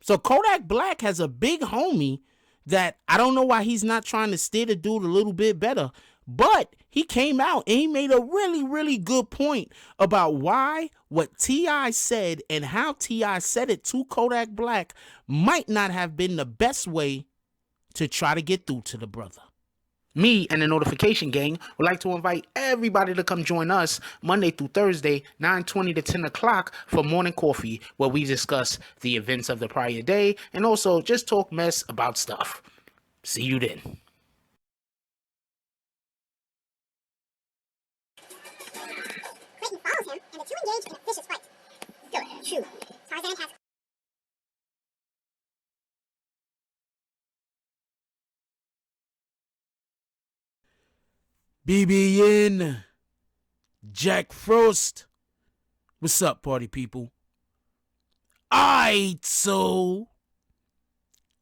So Kodak Black has a big homie that I don't know why he's not trying to steer the dude a little bit better. But he came out and he made a really, really good point about why what T.I. said and how T.I. said it to Kodak Black might not have been the best way to try to get through to the brother. Me and the Notification Gang would like to invite everybody to come join us Monday through Thursday, 9:20 to 10 o'clock for Morning Coffee, where we discuss the events of the prior day and also just talk mess about stuff. See you then. Clayton follows him, and the two engage in a vicious fight. Go ahead, shoot. Tarzan has BBN, Jack Frost. What's up, party people? Aight, so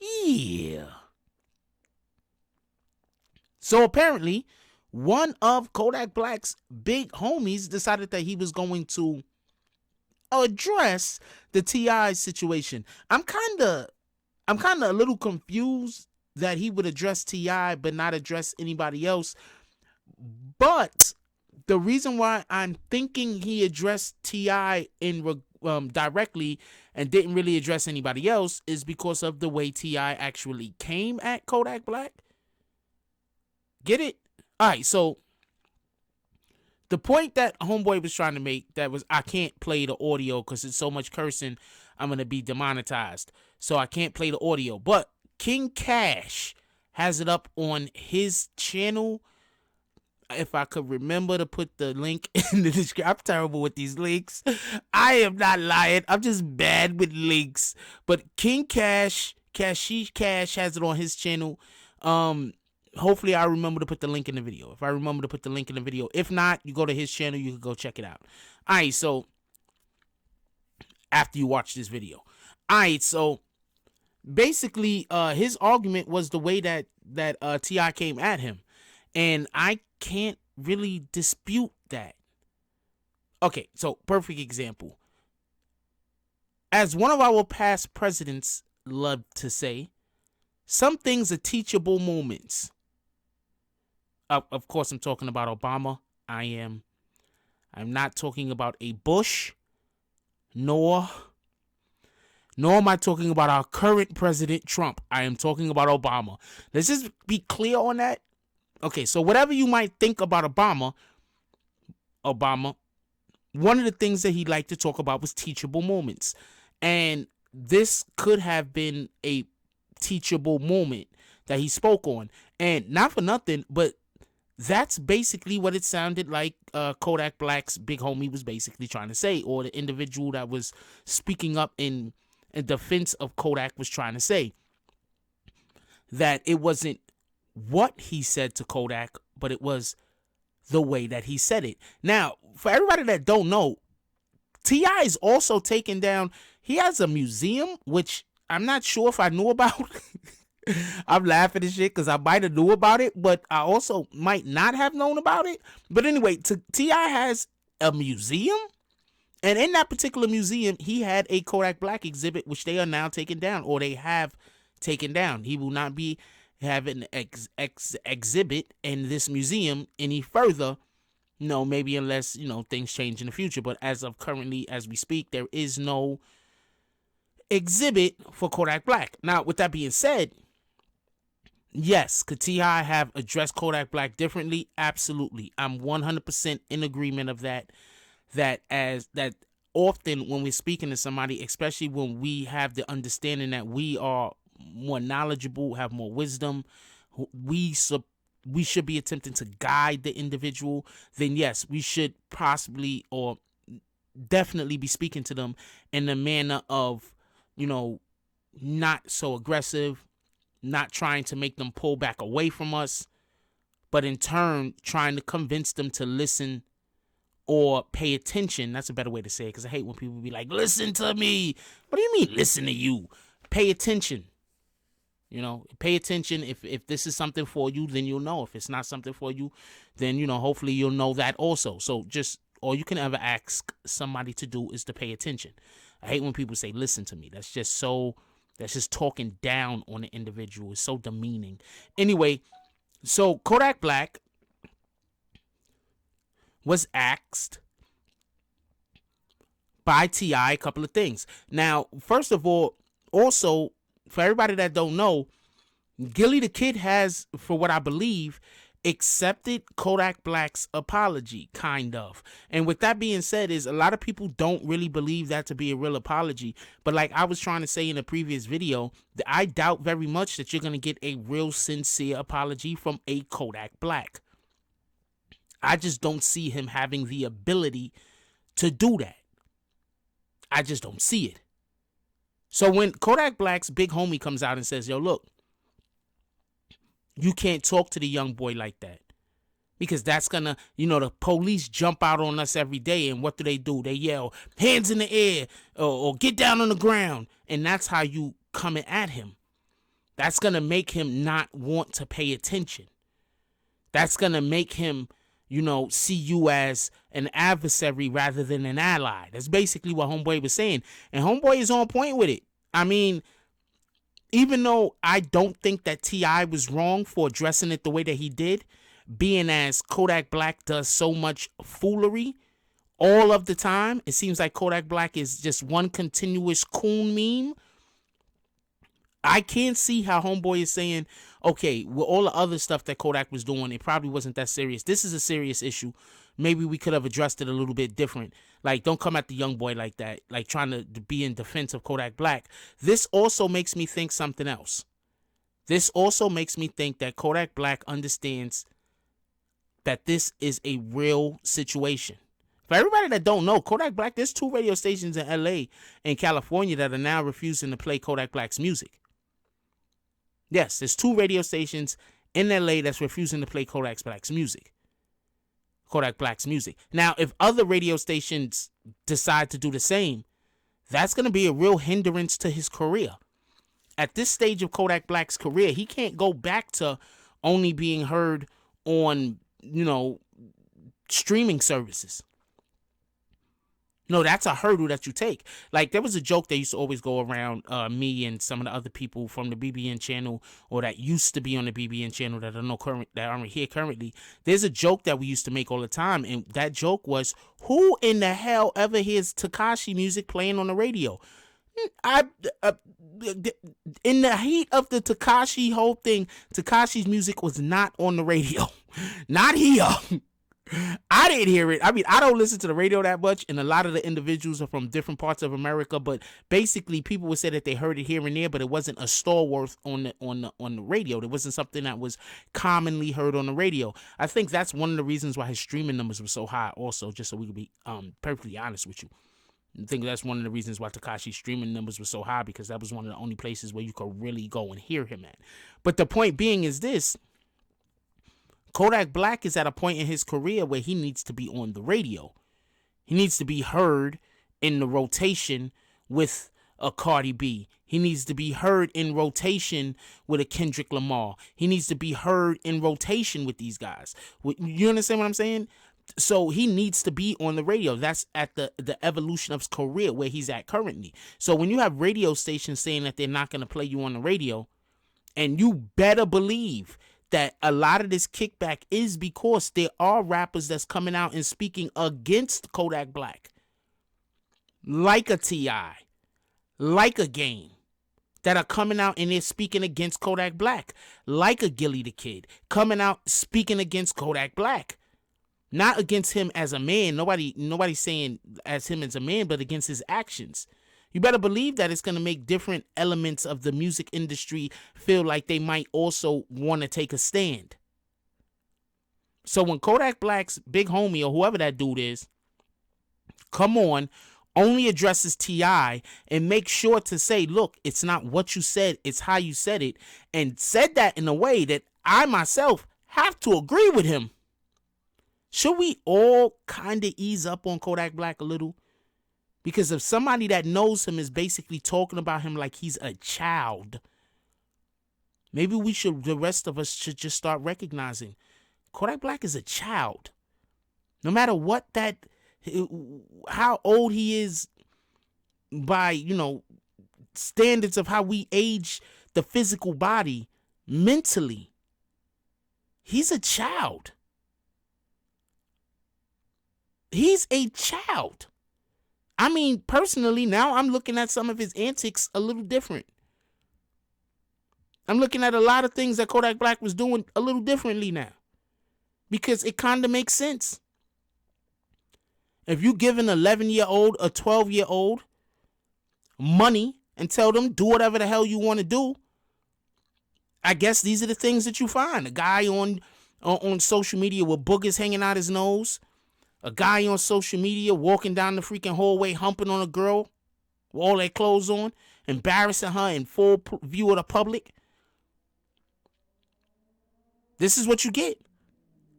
yeah. So apparently, one of Kodak Black's big homies decided that he was going to address the T.I. situation. I'm kind of a little confused that he would address T.I. but not address anybody else. But the reason why I'm thinking he addressed T.I. directly and didn't really address anybody else is because of the way T.I. actually came at Kodak Black. Get it? All right, so the point that Homeboy was trying to make, that was, I can't play the audio because it's so much cursing, I'm going to be demonetized. So I can't play the audio. But King Cash has it up on his channel. If I could remember to put the link in the description. I'm terrible with these links. I am not lying. I'm just bad with links. But King Cash, Cashish Cash has it on his channel. Hopefully I remember to put the link in the video. If I remember to put the link in the video. If not, you go to his channel. You can go check it out. All right, so after you watch this video. All right, so basically his argument was the way that T.I. came at him. And I can't really dispute that. Okay, so perfect example. As one of our past presidents loved to say, some things are teachable moments. Of course, I'm talking about Obama. I'm not talking about a Bush, nor am I talking about our current president, Trump. I am talking about Obama. Let's just be clear on that. Okay, so whatever you might think about Obama, one of the things that he liked to talk about was teachable moments. And this could have been a teachable moment that he spoke on. And not for nothing, but that's basically what it sounded like Kodak Black's big homie was basically trying to say, or the individual that was speaking up in defense of Kodak was trying to say. That it wasn't what he said to Kodak, but it was the way that he said it. Now, for everybody that don't know, T.I. is also taken down. He has a museum, which I'm not sure if I knew about. I'm laughing at shit because I might have knew about it, but I also might not have known about it. But anyway, T.I. has a museum, and in that particular museum, he had a Kodak Black exhibit, which they are now taken down, or they have taken down. He will not be having an exhibit in this museum any further, maybe unless, things change in the future. But as of currently, as we speak, there is no exhibit for Kodak Black. Now, with that being said, yes, could T.I. have addressed Kodak Black differently? Absolutely. I'm 100% in agreement of that. That often when we're speaking to somebody, especially when we have the understanding that we are more knowledgeable, have more wisdom, we should be attempting to guide the individual, then yes, we should possibly or definitely be speaking to them in a manner of, not so aggressive, not trying to make them pull back away from us, but in turn trying to convince them to listen or pay attention. That's a better way to say it, because I hate when people be like, listen to me. What do you mean listen to you? Pay attention. Pay attention. If this is something for you, then you'll know. If it's not something for you, then, hopefully you'll know that also. So just, all you can ever ask somebody to do is to pay attention. I hate when people say, listen to me. That's just so That's just talking down on an individual. It's so demeaning. Anyway, so Kodak Black was asked by T.I. a couple of things. Now, first of all, also, for everybody that don't know, Gillie the Kid has, for what I believe, accepted Kodak Black's apology, kind of. And with that being said, is a lot of people don't really believe that to be a real apology. But like I was trying to say in a previous video, I doubt very much that you're going to get a real sincere apology from a Kodak Black. I just don't see him having the ability to do that. I just don't see it. So when Kodak Black's big homie comes out and says, yo, look, you can't talk to the young boy like that, because that's gonna, the police jump out on us every day, and what do? They yell, hands in the air, or get down on the ground, and that's how you coming at him. That's gonna make him not want to pay attention. That's gonna make him, see you as an adversary rather than an ally. That's basically what Homeboy was saying, and Homeboy is on point with it. I mean, even though I don't think that T.I. was wrong for addressing it the way that he did, being as Kodak Black does so much foolery all of the time, it seems like Kodak Black is just one continuous coon meme. I can't see how Homeboy is saying, okay, with all the other stuff that Kodak was doing, it probably wasn't that serious. This is a serious issue. Maybe we could have addressed it a little bit different. Like, don't come at the young boy like that, like trying to be in defense of Kodak Black. This also makes me think something else. This also makes me think that Kodak Black understands that this is a real situation. For everybody that don't know, Kodak Black, there's 2 radio stations in LA and California that are now refusing to play Kodak Black's music. Yes, there's 2 radio stations in LA that's refusing to play Kodak Black's music. Kodak Black's music. Now, if other radio stations decide to do the same, that's going to be a real hindrance to his career. At this stage of Kodak Black's career, he can't go back to only being heard on, streaming services. No, that's a hurdle that you take. Like, there was a joke that used to always go around me and some of the other people from the BBN channel, or that used to be on the BBN channel that aren't here currently. There's a joke that we used to make all the time, and that joke was, who in the hell ever hears Tekashi music playing on the radio? In the heat of the Tekashi whole thing, Tekashi's music was not on the radio. Not here. I didn't hear it. I mean, I don't listen to the radio that much, and a lot of the individuals are from different parts of America, but basically people would say that they heard it here and there, but it wasn't a stalwart on the radio. It wasn't something that was commonly heard on the radio. I think that's one of the reasons why his streaming numbers were so high also, just so we could be perfectly honest with you. I think that's one of the reasons why Tekashi's streaming numbers were so high, because that was one of the only places where you could really go and hear him at. But the point being is this: Kodak Black is at a point in his career where he needs to be on the radio. He needs to be heard in the rotation with a Cardi B. He needs to be heard in rotation with a Kendrick Lamar. He needs to be heard in rotation with these guys. You understand what I'm saying? So he needs to be on the radio. That's at the evolution of his career where he's at currently. So when you have radio stations saying that they're not going to play you on the radio, and you better believe that a lot of this kickback is because there are rappers that's coming out and speaking against Kodak Black, like a T.I., like a Game, that are coming out and they're speaking against Kodak Black, like a Gillie the Kid, coming out speaking against Kodak Black. Not against him as a man. Nobody's saying as him as a man, but against his actions. You better believe that it's going to make different elements of the music industry feel like they might also want to take a stand. So when Kodak Black's big homie, or whoever that dude is, come on, only addresses T.I. and make sure to say, look, it's not what you said, it's how you said it, and said that in a way that I myself have to agree with him. Should we all kind of ease up on Kodak Black a little? Because if somebody that knows him is basically talking about him like he's a child, maybe the rest of us should just start recognizing Kodak Black is a child. No matter how old he is by, standards of how we age the physical body mentally. He's a child. He's a child. I mean, personally, now I'm looking at some of his antics a little different. I'm looking at a lot of things that Kodak Black was doing a little differently now, because it kind of makes sense. If you give an 11-year-old, a 12-year-old money and tell them do whatever the hell you want to do, I guess these are the things that you find. A guy on social media with boogers hanging out his nose. A guy on social media walking down the freaking hallway humping on a girl with all their clothes on, embarrassing her in full view of the public. This is what you get.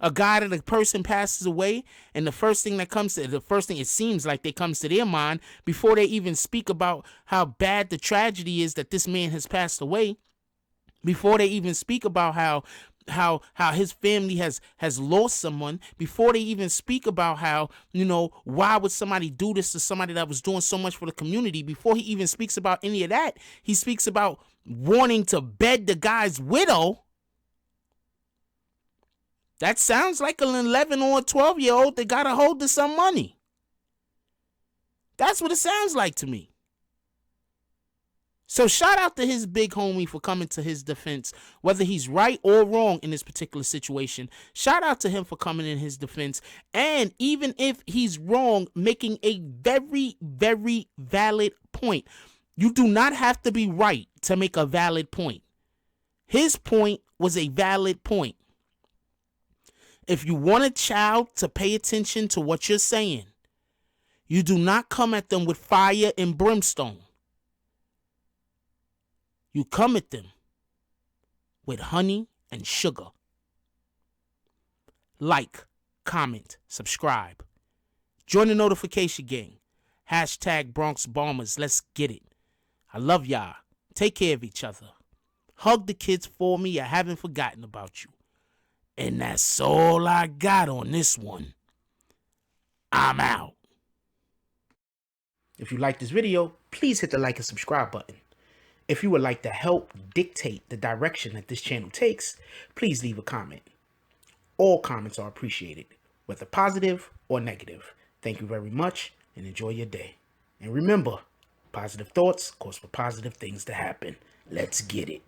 A guy that a person passes away, and the first thing it seems like that comes to their mind before they even speak about how bad the tragedy is that this man has passed away, before they even speak about how his family has lost someone, before they even speak about how, why would somebody do this to somebody that was doing so much for the community, before he even speaks about any of that, he speaks about wanting to bed the guy's widow. That sounds like an 11 or a 12-year-old that got a hold of some money. That's what it sounds like to me. So shout out to his big homie for coming to his defense, whether he's right or wrong in this particular situation. Shout out to him for coming in his defense. And even if he's wrong, making a very, very valid point. You do not have to be right to make a valid point. His point was a valid point. If you want a child to pay attention to what you're saying, you do not come at them with fire and brimstone. You come at them with honey and sugar. Like, comment, subscribe. Join the notification gang. Hashtag Bronx Bombers. Let's get it. I love y'all. Take care of each other. Hug the kids for me. I haven't forgotten about you. And that's all I got on this one. I'm out. If you like this video, please hit the like and subscribe button. If you would like to help dictate the direction that this channel takes, please leave a comment. All comments are appreciated, whether positive or negative. Thank you very much and enjoy your day. And remember, positive thoughts cause for positive things to happen. Let's get it.